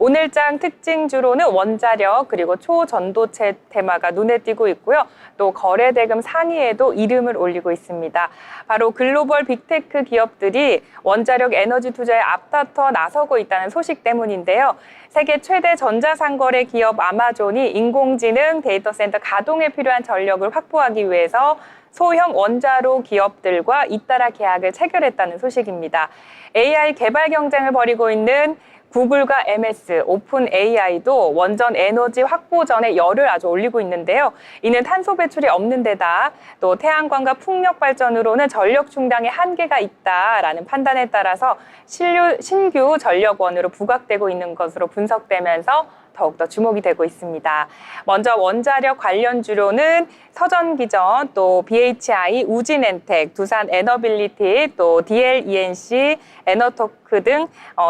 오늘장 특징주로는 원자력 그리고 초전도체 테마가 눈에 띄고 있고요. 또 거래대금 상위에도 이름을 올리고 있습니다. 바로 글로벌 빅테크 기업들이 원자력 에너지 투자에 앞다퉈 나서고 있다는 소식 때문인데요. 세계 최대 전자상거래 기업 아마존이 인공지능 데이터 센터 가동에 필요한 전력을 확보하기 위해서 소형 원자로 기업들과 잇따라 계약을 체결했다는 소식입니다. AI 개발 경쟁을 벌이고 있는 구글과 MS, 오픈 AI도 원전 에너지 확보전에 열을 아주 올리고 있는데요. 이는 탄소 배출이 없는 데다 또 태양광과 풍력 발전으로는 전력 충당에 한계가 있다라는 판단에 따라서 신규 전력원으로 부각되고 있는 것으로 분석되면서 더욱더 주목이 되고 있습니다. 먼저 원자력 관련주로는 서전기전, 또 BHI, 우진엔텍, 두산 에너빌리티, 또 DLENC, 에너토크 등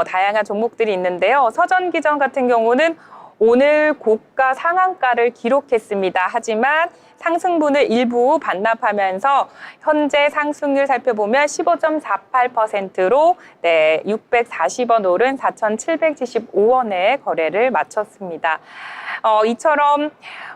다양한 종목들이 있는데요. 서전기전 같은 경우는 오늘 고가 상한가를 기록했습니다. 하지만 상승분을 일부 반납하면서 현재 상승률 살펴보면 15.48%로 640원 오른 4,775원에 거래를 마쳤습니다. 이처럼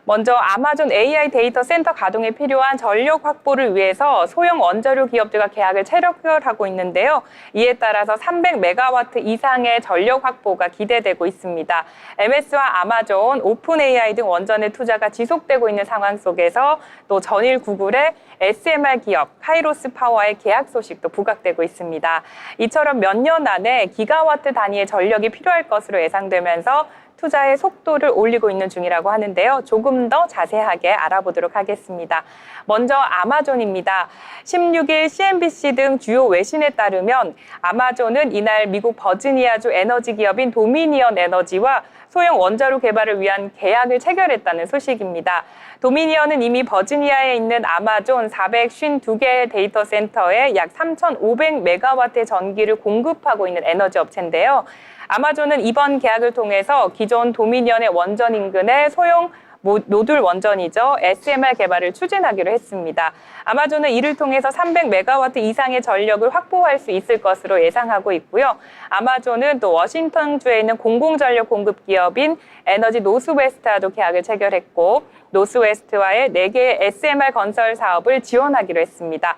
먼저 아마존 AI 데이터 센터 가동에 필요한 전력 확보를 위해서 소형 원자료 기업들과 계약을 체결하고 있는데요. 이에 따라서 300메가와트 이상의 전력 확보가 기대되고 있습니다. MS와 아마존, 오픈 AI 등 원전의 투자가 지속되고 있는 상황 속에서 또 전일 구글의 SMR 기업 카이로스 파워의 계약 소식도 부각되고 있습니다. 이처럼 몇 년 안에 기가와트 단위의 전력이 필요할 것으로 예상되면서 투자의 속도를 올리고 있는 중이라고 하는데요. 조금 더 자세하게 알아보도록 하겠습니다. 먼저 아마존입니다. 16일 CNBC 등 주요 외신에 따르면 아마존은 이날 미국 버지니아주 에너지 기업인 도미니언 에너지와 소형 원자로 개발을 위한 계약을 체결했다는 소식입니다. 도미니언은 이미 버지니아에 있는 아마존 452개 데이터 센터에 약 3,500메가와트의 전기를 공급하고 있는 에너지 업체인데요. 아마존은 이번 계약을 통해서 기존 도미니언의 원전 인근의 소형 노들 원전이죠. SMR 개발을 추진하기로 했습니다. 아마존은 이를 통해서 300메가와트 이상의 전력을 확보할 수 있을 것으로 예상하고 있고요. 아마존은 또 워싱턴주에 있는 공공전력 공급 기업인 에너지 노스웨스트와도 계약을 체결했고 노스웨스트와의 4개의 SMR 건설 사업을 지원하기로 했습니다.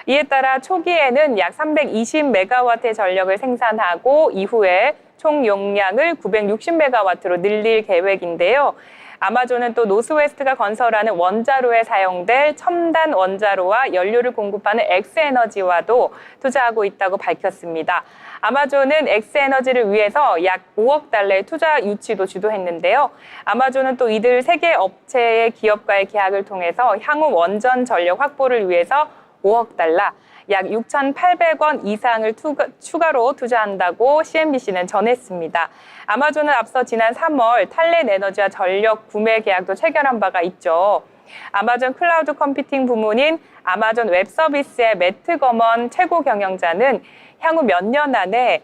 이에 따라 초기에는 약 320메가와트의 전력을 생산하고 이후에 총 용량을 960메가와트로 늘릴 계획인데요. 아마존은 또 노스웨스트가 건설하는 원자로에 사용될 첨단 원자로와 연료를 공급하는 엑스에너지와도 투자하고 있다고 밝혔습니다. 아마존은 엑스에너지를 위해서 약 5억 달러의 투자 유치도 주도했는데요. 아마존은 또 이들 3개 업체의 기업과의 계약을 통해서 향후 원전 전력 확보를 위해서 5억 달러, 약 6,800원 이상을 추가로 투자한다고 CNBC는 전했습니다. 아마존은 앞서 지난 3월 탈렌 에너지와 전력 구매 계약도 체결한 바가 있죠. 아마존 클라우드 컴퓨팅 부문인 아마존 웹 서비스의 매트 거먼 최고 경영자는 향후 몇 년 안에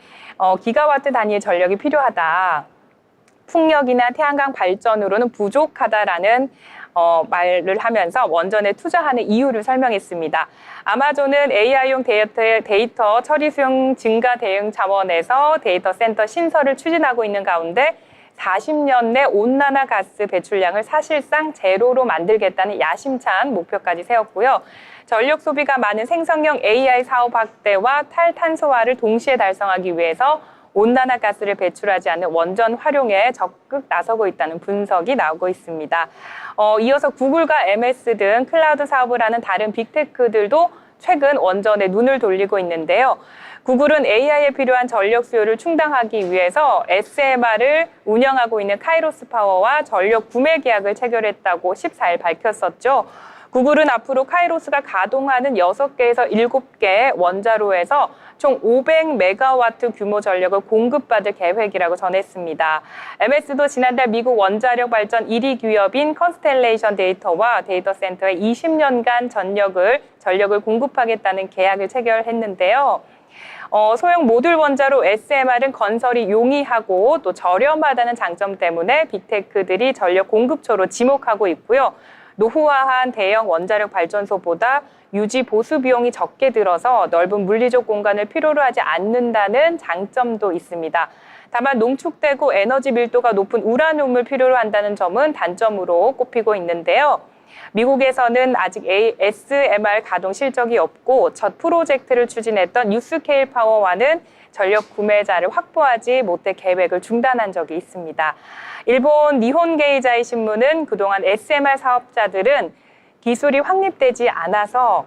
기가와트 단위의 전력이 필요하다. 풍력이나 태양광 발전으로는 부족하다라는 말을 하면서 원전에 투자하는 이유를 설명했습니다. 아마존은 AI용 데이터 처리 수용 증가 대응 차원에서 데이터 센터 신설을 추진하고 있는 가운데 40년 내 온난화 가스 배출량을 사실상 제로로 만들겠다는 야심찬 목표까지 세웠고요. 전력 소비가 많은 생성형 AI 사업 확대와 탈탄소화를 동시에 달성하기 위해서 온난화 가스를 배출하지 않는 원전 활용에 적극 나서고 있다는 분석이 나오고 있습니다. 이어서 구글과 MS 등 클라우드 사업을 하는 다른 빅테크들도 최근 원전에 눈을 돌리고 있는데요. 구글은 AI에 필요한 전력 수요를 충당하기 위해서 SMR을 운영하고 있는 카이로스 파워와 전력 구매 계약을 체결했다고 14일 밝혔었죠. 구글은 앞으로 카이로스가 가동하는 6개에서 7개 원자로에서 총 500메가와트 규모 전력을 공급받을 계획이라고 전했습니다. MS도 지난달 미국 원자력 발전 1위 기업인 컨스텔레이션 데이터와 데이터 센터에 20년간 전력을 공급하겠다는 계약을 체결했는데요. 소형 모듈 원자로 SMR은 건설이 용이하고 또 저렴하다는 장점 때문에 빅테크들이 전력 공급처로 지목하고 있고요. 노후화한 대형 원자력 발전소보다 유지 보수 비용이 적게 들어서 넓은 물리적 공간을 필요로 하지 않는다는 장점도 있습니다. 다만 농축되고 에너지 밀도가 높은 우라늄을 필요로 한다는 점은 단점으로 꼽히고 있는데요. 미국에서는 아직 SMR 가동 실적이 없고 첫 프로젝트를 추진했던 뉴스케일 파워와는 전력 구매자를 확보하지 못해 계획을 중단한 적이 있습니다. 일본 니혼게이자이 신문은 그동안 SMR 사업자들은 기술이 확립되지 않아서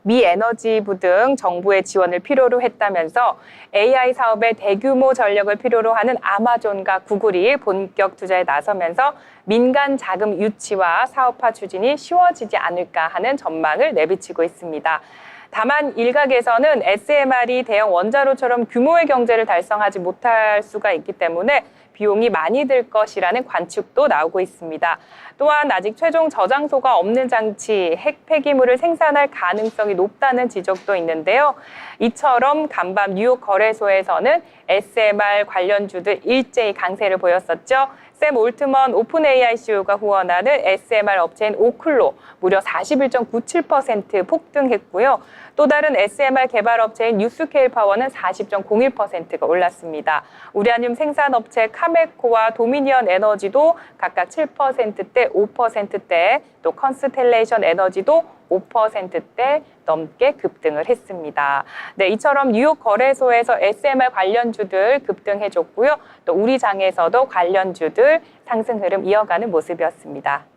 미 에너지부 등 정부의 지원을 필요로 했다면서 AI 사업에 대규모 전력을 필요로 하는 아마존과 구글이 본격 투자에 나서면서 민간 자금 유치와 사업화 추진이 쉬워지지 않을까 하는 전망을 내비치고 있습니다. 다만 일각에서는 SMR이 대형 원자로처럼 규모의 경제를 달성하지 못할 수가 있기 때문에 비용이 많이 들 것이라는 관측도 나오고 있습니다. 또한 아직 최종 저장소가 없는 장치, 핵 폐기물을 생산할 가능성이 높다는 지적도 있는데요. 이처럼 간밤 뉴욕 거래소에서는 SMR 관련주들 일제히 강세를 보였었죠. 샘 올트먼 오픈 AI CEO가 후원하는 SMR 업체인 오클로 무려 41.97% 폭등했고요. 또 다른 SMR 개발 업체인 뉴스케일 파워는 40.01%가 올랐습니다. 우라늄 생산업체 카메코와 도미니언 에너지도 각각 7%대, 5%대, 또 컨스텔레이션 에너지도 5%대 넘게 급등을 했습니다. 네, 이처럼 뉴욕 거래소에서 SMR 관련주들 급등해줬고요. 또 우리 장에서도 관련주들 상승 흐름 이어가는 모습이었습니다.